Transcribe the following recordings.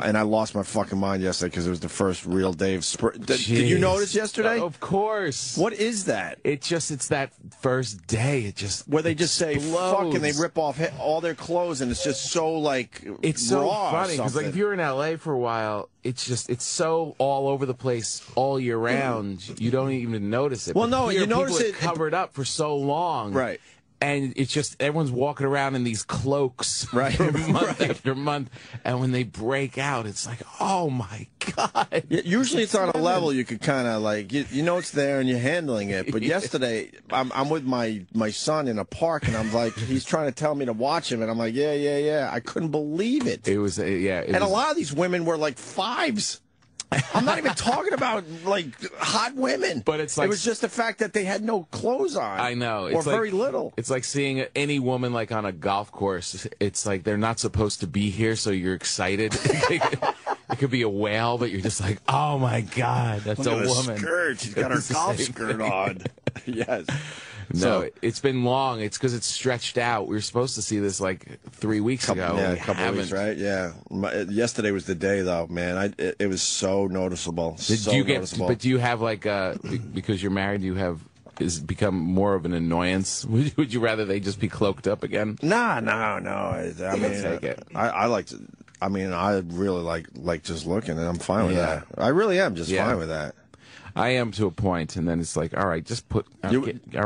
And I lost my fucking mind yesterday because it was the first real day of spring. Did you notice yesterday? Of course. What is that? It's that first day. It just where they just say fuck and they rip off all their clothes and it's just so like it's so raw funny because like if you're in LA for a while, it's so all over the place all year round. You don't even notice it. Well, but no, here, you notice people it are covered up for so long, right? And it's just everyone's walking around in these cloaks right. for month after month. And when they break out, it's like, oh, my God. Usually it's on a level you could kind of like, you know it's there and you're handling it. But yesterday, I'm with my son in a park, and I'm like, he's trying to tell me to watch him. And I'm like, yeah. I couldn't believe it. It was, and a lot of these women were like fives. I'm not even talking about like hot women, but it's like it was just the fact that they had no clothes on. I know, or very little. It's like seeing any woman like on a golf course. It's like they're not supposed to be here, so you're excited. It could be a whale, but you're just like, oh my God, that's a woman. Skirt. She's got her golf skirt on. Yes. No, so, it's been long. It's because it's stretched out. We were supposed to see this like 3 weeks ago. Yeah, a couple of weeks, right? Yeah. Yesterday was the day, though, man. It was so noticeable. Noticeable. But do you have like because you're married? Do you have? Is it become more of an annoyance? Would you rather they just be cloaked up again? No. I mean, I like to. I mean, I really like just looking, and I'm fine with that. I really am just fine with that. I am to a point, and then it's like, all right, just put. All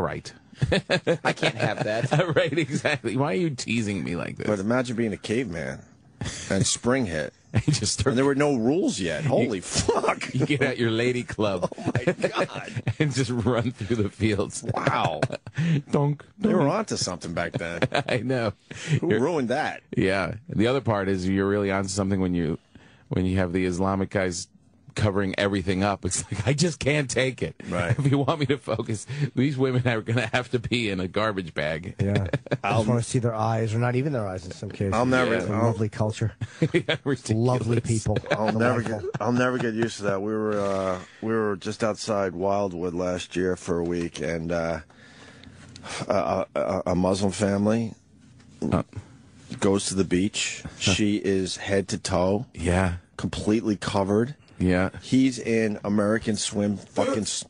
right. I can't have that. Right, exactly. Why are you teasing me like this? But imagine being a caveman, and spring hit. And there were no rules yet. Holy fuck. You get out your lady club. Oh, my God. And just run through the fields. Wow. Donk. They were onto something back then. I know. Who ruined that? Yeah. The other part is you're really onto something when you have the Islamic guys covering everything up. It's like, I just can't take it. Right. If you want me to focus, these women are going to have to be in a garbage bag. Yeah. I just want to see their eyes, or not even their eyes in some cases. It's a lovely culture. Lovely people. I'll never get used to that. We were just outside Wildwood last year for a week, and a Muslim family goes to the beach. She is head to toe. Yeah. Completely covered. Yeah. He's in American swimsuit.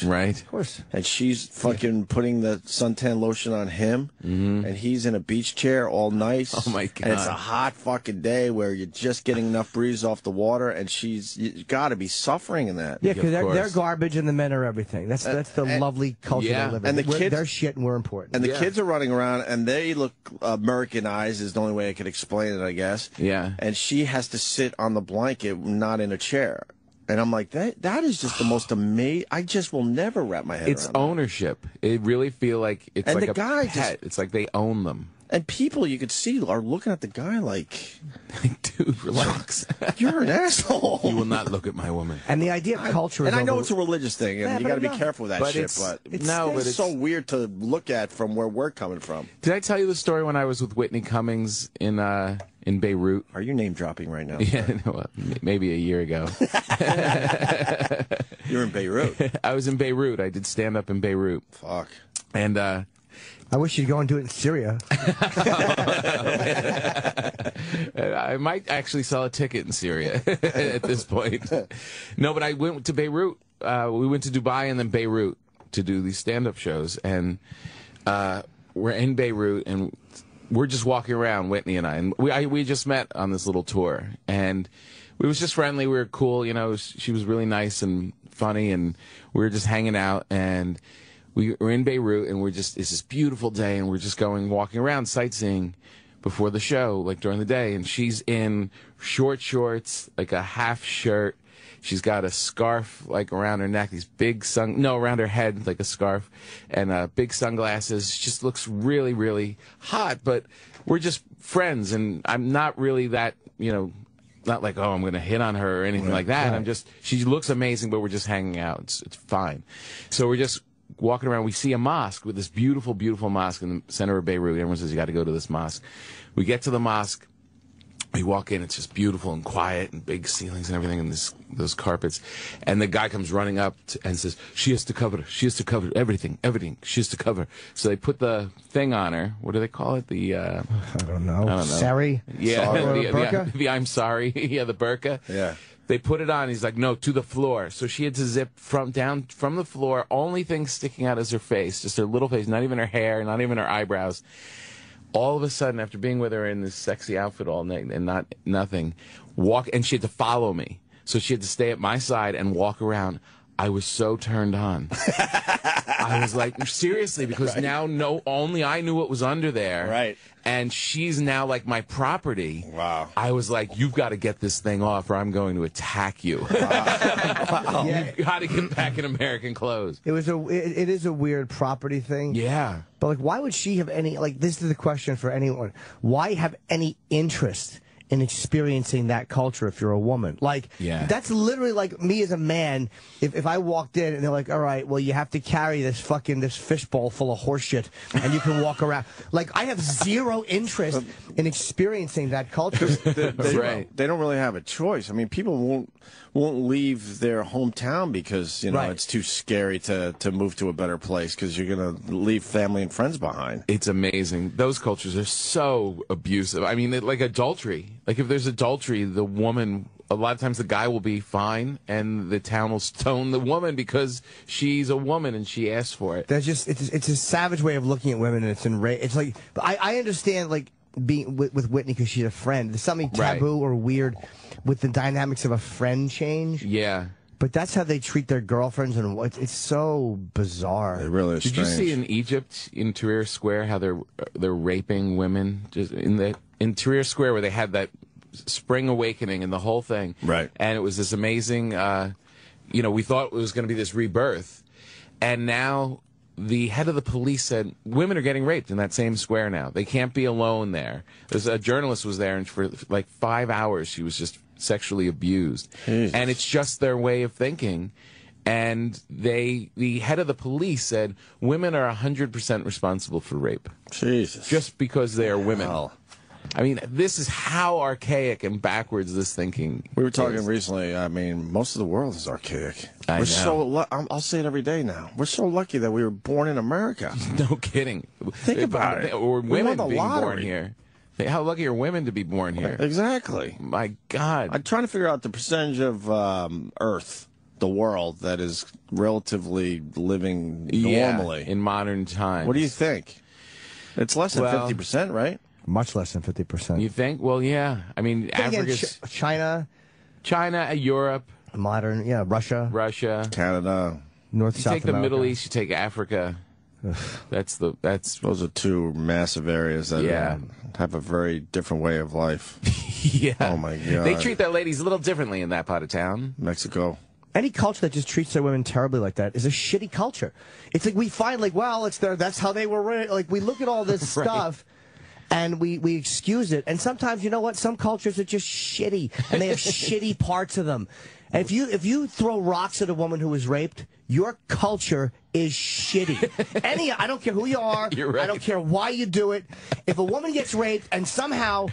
Right. Of course. And she's fucking putting the suntan lotion on him. Mm-hmm. And he's in a beach chair all nice. Oh, my God. And it's a hot fucking day where you're just getting enough breeze off the water, and you got to be suffering in that. Yeah, because they're garbage and the men are everything. That's the lovely culture they live in. And the kids, they're shit and we're important. And the kids are running around, and they look Americanized is the only way I could explain it, I guess. Yeah. And she has to sit on the blanket, not in a chair. And I'm like, that is just the most amazing. I just will never wrap my head around It's ownership. It really feel like it's and like the guy pet. It's like they own them. And people you could see are looking at the guy like, dude, relax. You're an asshole. You will not look at my woman. And the idea of culture is I know it's a religious thing, and you got to be careful with that shit, but it's so weird to look at from where we're coming from. Did I tell you the story when I was with Whitney Cummings in Beirut? Are you name dropping right now? Yeah, no, maybe a year ago. You're in Beirut. I was in Beirut. I did stand up in Beirut. Fuck. And I wish you'd go and do it in Syria. I might actually sell a ticket in Syria at this point. No, but I went to Beirut. We went to Dubai and then Beirut to do these stand-up shows. And we're in Beirut, and we're just walking around, Whitney and I. And we just met on this little tour. And we was just friendly. We were cool. You know, she was really nice and funny, and we were just hanging out. And we were in Beirut, and it's this beautiful day, and we're just walking around, sightseeing before the show, like during the day. And she's in short shorts, like a half shirt. She's got a scarf, like, around her neck, around her head, like a scarf, and big sunglasses. She just looks really, really hot, but we're just friends, and I'm not really that, not like, oh, I'm going to hit on her or anything like that. Right. She looks amazing, but we're just hanging out. It's fine. So we're just walking around. We see a mosque with this beautiful, beautiful mosque in the center of Beirut. Everyone says, you got to go to this mosque. We get to the mosque, We walk in, it's just beautiful and quiet and big ceilings and everything and those carpets. And the guy comes running up and says, she has to cover everything, she has to cover. So they put the thing on her. What do they call it? The, I don't know. Sari? Yeah, burqa? the I'm sorry. Yeah, the burqa. Yeah. They put it on. He's like, no, to the floor. So she had to zip down from the floor. Only thing sticking out is her face, just her little face, not even her hair, not even her eyebrows. All of a sudden, after being with her in this sexy outfit all night and nothing, and she had to follow me. So she had to stay at my side and walk around. I was so turned on. I was like, seriously, because now only I knew what was under there. Right. And she's now like my property. Wow. I was like, you've got to get this thing off or I'm going to attack you. Wow. You've got to get back in American clothes. It is a weird property thing. Yeah. But like, why would she have any, like, this is the question for anyone. Why have any interest in experiencing that culture if you're a woman? Like, that's literally like me as a man. If I walked in and they're like, all right, well, you have to carry this fishbowl full of horse shit and you can walk around. Like, I have zero interest in experiencing that culture. They don't really have a choice. I mean, people won't leave their hometown because, you know, it's too scary to move to a better place because you're going to leave family and friends behind. It's amazing. Those cultures are so abusive. I mean, like adultery. Like, if there's adultery, the woman, a lot of times the guy will be fine, and the town will stone the woman because she's a woman and she asked for it. That's just, it's a savage way of looking at women, and it's like, I understand, like, being with Whitney because she's a friend. There's something taboo or weird with the dynamics of a friend change. Yeah. But that's how they treat their girlfriends, and it's so bizarre. It really is strange. Did you see in Egypt, in Tahrir Square, how they're raping women just in Tahrir Square, where they had that spring awakening and the whole thing, right? And it was this amazing. You know, we thought it was going to be this rebirth, and now the head of the police said women are getting raped in that same square now. They can't be alone there. There's a journalist was there, and for like 5 hours she was just sexually abused. Jesus. And it's just their way of thinking. And the head of the police said women are 100% responsible for rape. Jesus. Just because they are women. Hell. I mean, this is how archaic and backwards this thinking We were talking is. recently, I mean, most of the world is archaic. I know. I'll say it every day now. We're so lucky that we were born in America. No kidding. Think about it. Or We women won the being born lottery. here. How lucky are women to be born here? Exactly. My God. I'm trying to figure out the percentage of Earth, the world, that is relatively living normally. In modern times. What do you think? It's less than 50%, right? Much less than 50%. You think? Well, yeah. I mean, Africa's... China, Europe. Modern, Russia. Canada. South Take America. the Middle East, you take Africa. Those are two massive areas that have a very different way of life. Yeah. Oh my God. They treat their ladies a little differently in that part of town. Mexico. Any culture that just treats their women terribly like that is a shitty culture. It's like we find, like, well, that's how they were raised. Like, we look at all this stuff and we excuse it. And sometimes, you know what? Some cultures are just shitty, and they have shitty parts of them. And if you throw rocks at a woman who was raped, your culture is shitty. I don't care who you are. You're right. I don't care why you do it. If a woman gets raped and somehow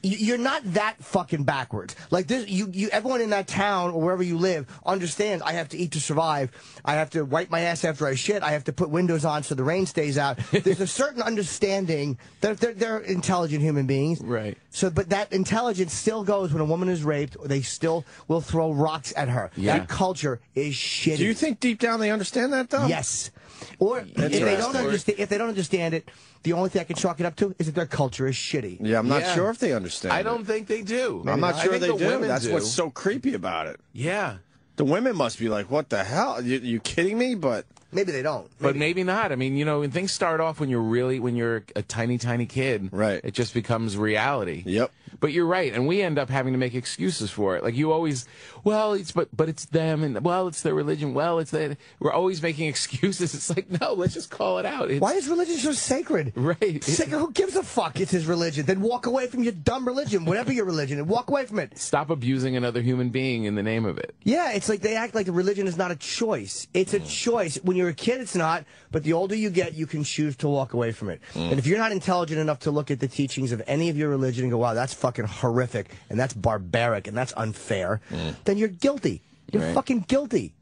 you're not that fucking backwards. Like this, everyone in that town or wherever you live understands I have to eat to survive. I have to wipe my ass after I shit. I have to put windows on so the rain stays out. There's a certain understanding that they're intelligent human beings. Right. So, but that intelligence still goes when a woman is raped. They still will throw rocks at her. Yeah. That culture is shitty. Do you think deep down they understand that, though? Yes. Or if they don't understand it, the only thing I can chalk it up to is that their culture is shitty. Yeah, I'm not sure if they understand. I don't think they do. I'm not sure they do. Women That's do. what's so creepy about it. Yeah. The women must be like, what the hell? You kidding me? But maybe they don't. But maybe not. I mean, you know, when things start off when you're a tiny kid, right? It just becomes reality. Yep. But you're right, and we end up having to make excuses for it. Like you always, but it's them, and it's their religion. It's that we're always making excuses. It's like, no, let's just call it out. Why is religion so sacred? Right. Who gives a fuck? It's his religion. Then walk away from your dumb religion, whatever your religion, and walk away from it. Stop abusing another human being in the name of it. Yeah, it's like they act like religion is not a choice. It's a choice. When you're a kid, it's not. But the older you get, you can choose to walk away from it. And if you're not intelligent enough to look at the teachings of any of your religion and go, wow, that's fucking horrific, and that's barbaric, and that's unfair, then you're guilty. You're fucking guilty.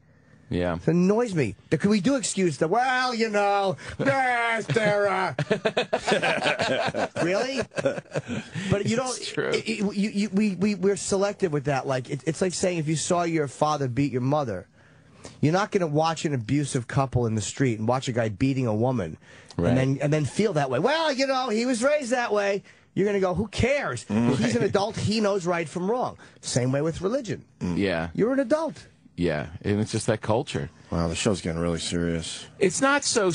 Yeah. It annoys me. We do excuse the, well, you know, Sarah. Really? But you don't. It's true. We're selective with that. Like it's like saying if you saw your father beat your mother, you're not going to watch an abusive couple in the street and watch a guy beating a woman, and then feel that way. Well, you know, he was raised that way. You're going to go, who cares? He's an adult. He knows right from wrong. Same way with religion. Yeah. You're an adult. Yeah. And it's just that culture. Wow, the show's getting really serious. It's not so